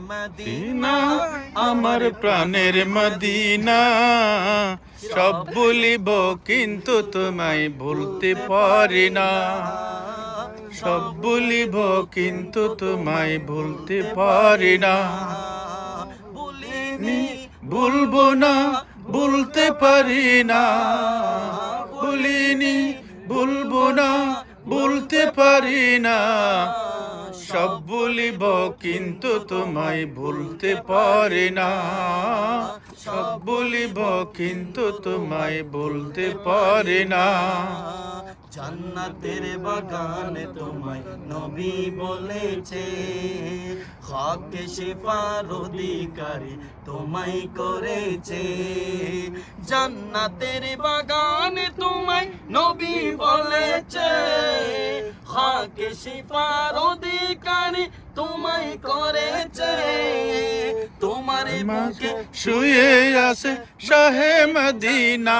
Medina আমার প্রাণের Medina, সব ভুলিব কিন্তু তোমায় ভুলতে পারি না। সব ভুলিব কিন্তু তোমায় ভুলতে পারি না। ভুলবো না, ভুলতে পারি না। ভুলিনি, ভুলবো না, ভুলতে পারি না। সব ভুলিব কিন্তু তোমায় ভুলতে পারি না। সব ভুলিব কিন্তু তোমায় ভুলতে পারি না। জান্নাতের বাগানে তোমায় নবী বলেছে, হকে শিফার অধিকারী তোমায় করেছে। জান্নাতের বাগানে তোমায় নবী বলেছে, হকে শিফার অধিকারী তোমায় করেছে। তোমার বুকে শুয়ে আছে শাহে মদিনা,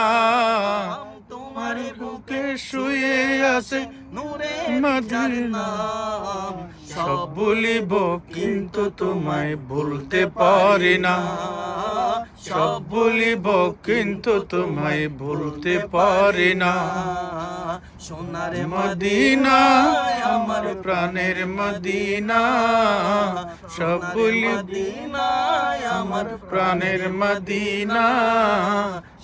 তোমার বুকে শুয়ে আছে নূরে মদিনা। নাম। সব ভুলিব কিন্তু তোমায় ভুলতে পারি না। সব ভুলিব কিন্তু তোমায় ভুলতে পারি না। সোনার মদিনা আমার প্রাণের মদিনা, সব ভুলিব আমার প্রাণের মদিনা।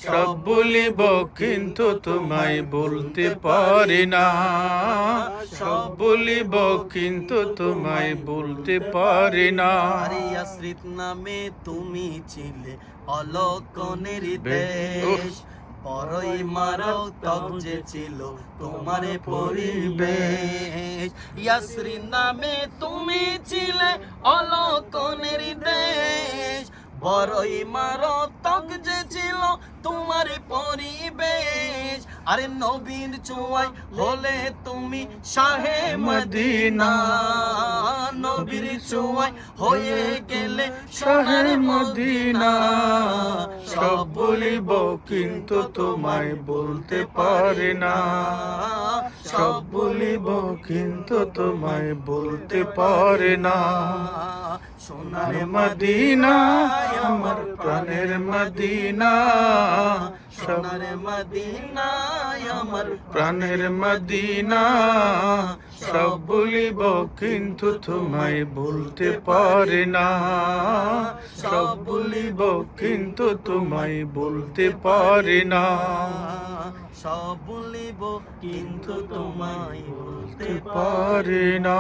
সব ভুলিব কিন্তু তোমায় ভুলতে পারি না। সব ভুলিব কিন্তু তোমায় ভুলতে পারি না। ইয়াসরিব নামে তুমি ছিলে অলকনের দেশ, বড়ই মারাত্মক যে ছিল তোমার পরিবেশ। ইয়াসরিব নামে তুমি ছিলে অলকনের দেশ, বড়ই মারাত্মক যে ছিল তোমার পরিবেশ। আরে নবীর ছোঁয়ায় হলে তুমি শাহে মদিনা, নবীর ছোঁয়ায় হয়ে গেলে শাহে মদিনা। সব ভুলিব কিন্তু তোমায় বলতে পারি না। সব ভুলিব কিন্তু তোমায় বলতে পারি না। সোনার মদিনা আমার প্রাণের মদিনা, সোনার মদিনা আমার প্রাণের মদিনা। সব ভুলিব কিন্তু তোমায় ভুলতে পারি না। সব ভুলিব কিন্তু তোমায় বলতে পারি না। সব ভুলিব কিন্তু তোমায় বলতে পারি না।